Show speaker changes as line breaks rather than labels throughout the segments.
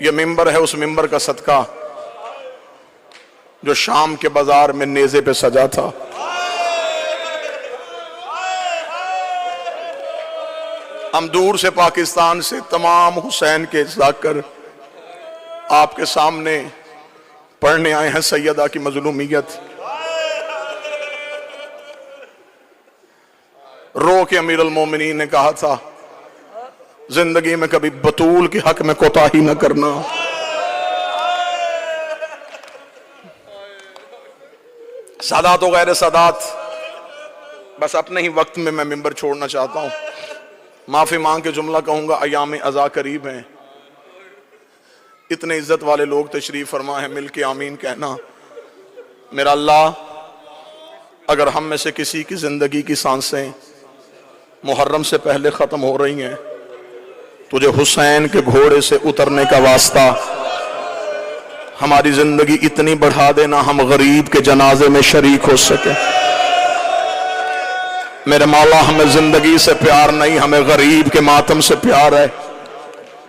ये मिंबर है उस मिंबर का सदका जो शाम के बाजार में नेज़े पे सजा था। हम दूर से पाकिस्तान से तमाम हुसैन के जाकर आपके सामने पढ़ने आए हैं सैयदा की मजलूमियत। रो के अमीरुल मोमिनीन ने कहा था जिंदगी में कभी बतूल के हक में कोताही न करना। सादात और गैर सादात, बस अपने ही वक्त में मैं मिंबर छोड़ना चाहता हूं। माफी मांग के जुमला कहूंगा, अयाम अज़ा करीब हैं, इतने इज्जत वाले लोग तशरीफ फरमा है, मिल के आमीन कहना। मेरा अल्लाह, अगर हम में से किसी की जिंदगी की सांसें मुहर्रम से पहले खत्म हो रही हैं, तुझे हुसैन के घोड़े से उतरने का वास्ता हमारी जिंदगी इतनी बढ़ा देना हम गरीब के जनाजे में शरीक हो सके। मेरे मौला, हमें जिंदगी से प्यार नहीं, हमें गरीब के मातम से प्यार है।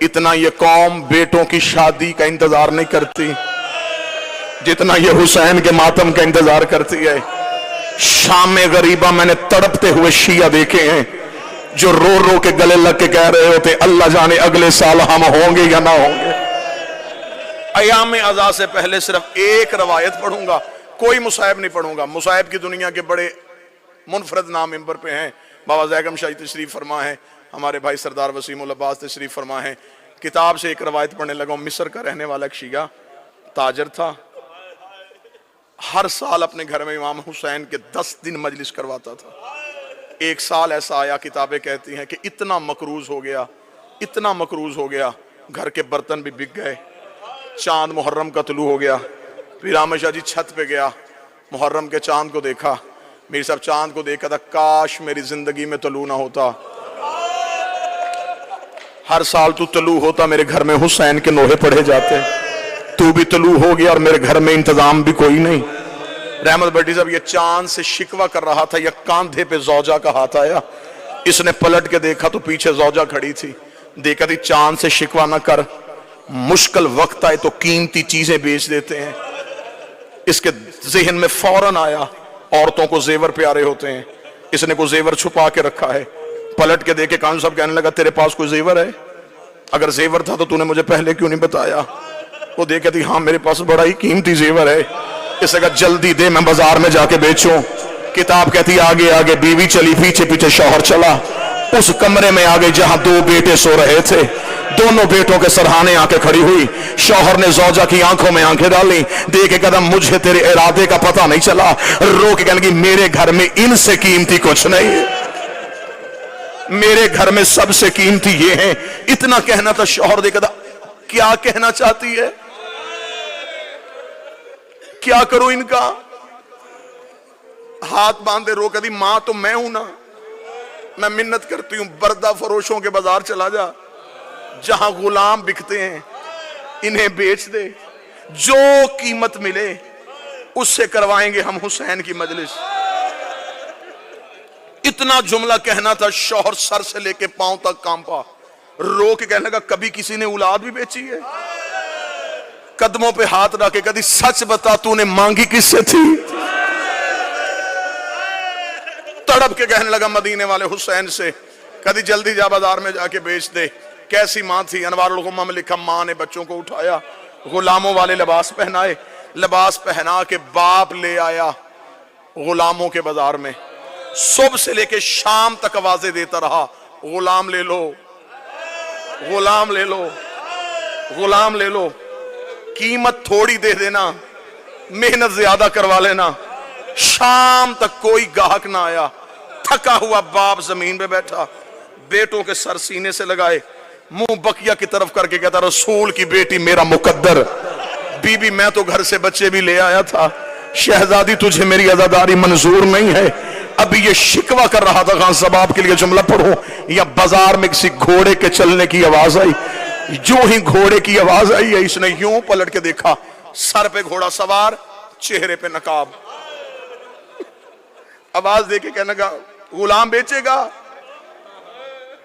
इतना ये कौम बेटों की शादी का इंतजार नहीं करती जितना ये हुसैन के मातम का इंतजार करती है। शाम में गरीबा मैंने तड़पते हुए शिया देखे हैं जो रो रो के गले लग के कह रहे होते, अल्लाह जाने अगले साल हम होंगे या ना होंगे। अयाम अज़ा से पहले सिर्फ एक रवायत पढ़ूंगा, कोई मुसाहिब नहीं पढ़ूंगा। मुसाहिब की दुनिया के बड़े मुनफरद नाम मिंबर पे हैं। बाबा ज़ैगम शाही तशरीफ फरमा है, हमारे भाई सरदार वसीमुल अब्बास तशरीफ फरमा है। किताब से एक रवायत पढ़ने लगा। मिस्र का रहने वाला एक शिया ताजर था, हर साल अपने घर में इमाम हुसैन के 10 दिन मजलिस करवाता था। एक साल ऐसा आया, किताबें कहती हैं कि इतना मकरूज हो गया, इतना मकरूज हो गया, घर के बर्तन भी बिक गए। चांद मुहर्रम का तुलू हो गया। फिर आमद शाह जी छत पे गया, मुहर्रम के चांद को देखा। मेरे साहब चांद को देखा था, काश मेरी जिंदगी में तलू ना होता, हर साल तू तलू होता, मेरे घर में हुसैन के नोहे पढ़े जाते। तू भी तलू हो गया और मेरे घर में इंतजाम भी कोई नहीं। रहमत भट्टी साहब ये चांद से शिकवा कर रहा था, या कांधे पे जौजा का हाथ आया। इसने पलट के देखा तो पीछे जौजा खड़ी थी। देखा थी चांद से शिकवा ना कर, मुश्किल वक्त आए तो कीमती चीजें बेच देते हैं। इसके जहन में फौरन आया, औरतों को जेवर प्यारे होते हैं, इसने कोई जेवर छुपा के रखा है। पलट के देखे, कान साहब कहने लगा, तेरे पास कोई जेवर है? अगर जेवर था तो तूने मुझे पहले क्यों नहीं बताया? वो देखे थी, हाँ मेरे पास बड़ा ही कीमती जेवर है। इसने कहा जल्दी दे, मैं बाजार में जाके बेचूं। किताब कहती आगे आगे बीवी चली, पीछे पीछे शौहर चला। उस कमरे में आ गई जहां 2 बेटे सो रहे थे। दोनों बेटों के सरहाने आके खड़ी हुई। शौहर ने जौजा की आंखों में आंखें डाली, देखे कदम मुझे तेरे इरादे का पता नहीं चला। रो के कहने लगी, मेरे घर में इनसे कीमती कुछ नहीं है, मेरे घर में सबसे कीमती ये है। इतना कहना था। शौहर देखा था, क्या कहना चाहती है, क्या करूं इनका? हाथ बांधे रो कहती, मां तो मैं हूं ना, मैं मिन्नत करती हूं, बर्दा फरोशों के बाजार चला जा, जहां गुलाम बिकते हैं इन्हें बेच दे, जो कीमत मिले उससे करवाएंगे हम हुसैन की मजलिस। इतना जुमला कहना था। शौहर सर से लेके पांव तक कांपा। रो के कहने लगा, कभी किसी ने औलाद भी बेची है? कदमों पे हाथ रख के कभी सच बता, तूने मांगी किससे थी? तड़प के कहने लगा मदीने वाले हुसैन से, कभी जल्दी जा बाजार में जाके बेच दे। कैसी मां थी? अनवारुल गुम्मा में लिखा, मां ने बच्चों को उठाया, गुलामों वाले लिबास पहनाए, लिबास पहना के बाप ले आया गुलामों के बाजार में। सुबह से लेके शाम तक आवाजें देता रहा, गुलाम ले लो, गुलाम ले लो, गुलाम ले लो, कीमत थोड़ी दे देना, मेहनत ज्यादा करवा लेना। शाम तक कोई गाहक ना आया। थका हुआ बाप जमीन पे बैठा, बेटों के सर सीने से लगाए, मुंह बकिया की तरफ करके कहता, रसूल की बेटी मेरा मुकद्दर। बीबी मैं तो घर से बच्चे भी ले आया था, शहजादी तुझे मेरी अज़ादारी मंजूर नहीं है। अभी ये शिकवा कर रहा था, खान साहब आपके लिए जुमला पढ़ो, या बाजार में किसी घोड़े के चलने की आवाज आई। जो ही घोड़े की आवाज आई है, इसने यूं पलट के देखा, सर पे घोड़ा सवार, चेहरे पे नकाब। आवाज देके कहने लगा, गुलाम बेचेगा?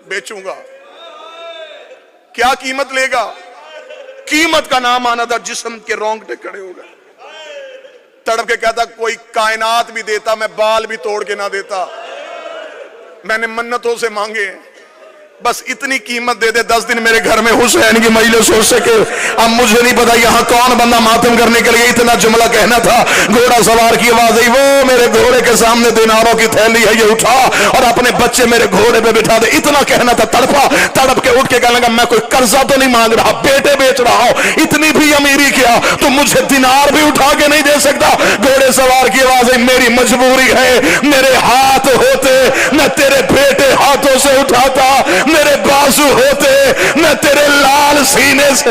बेचूंगा। क्या कीमत लेगा? कीमत का नाम आना था, जिस्म के रोंगटे खड़े हो गए। तड़प के कहता कोई कायनात भी देता, मैं बाल भी तोड़ के ना देता, मैंने मन्नतों से मांगे, बस इतनी कीमत दे दे 10 दिन मेरे घर में हुसैन की मजलिस हो सके। अब मुझे नहीं पता यहां कौन बंदा मातम करने के लिए इतना जुमला कहना था। घोड़ा सवार की आवाज आई, वो मेरे घोड़े के सामने दिनारों की थैली है, ये उठा और अपने बच्चे मेरे घोड़े पे बिठा दे, इतना कहना था। तड़पा, तड़प के उठ के कहने लगा मैं कोई कर्जा तो नहीं मांग रहा, बेटे बेच रहा हूं, इतनी भी अमीरी क्या तो मुझे दिनार भी उठा के नहीं दे सकता। घोड़े सवार की आवाज आई, मेरी मजबूरी है, मेरे हाथ होते मैं तेरे बेटे हाथों से उठाता, मेरे बाजू होते मैं तेरे लाल सीने से।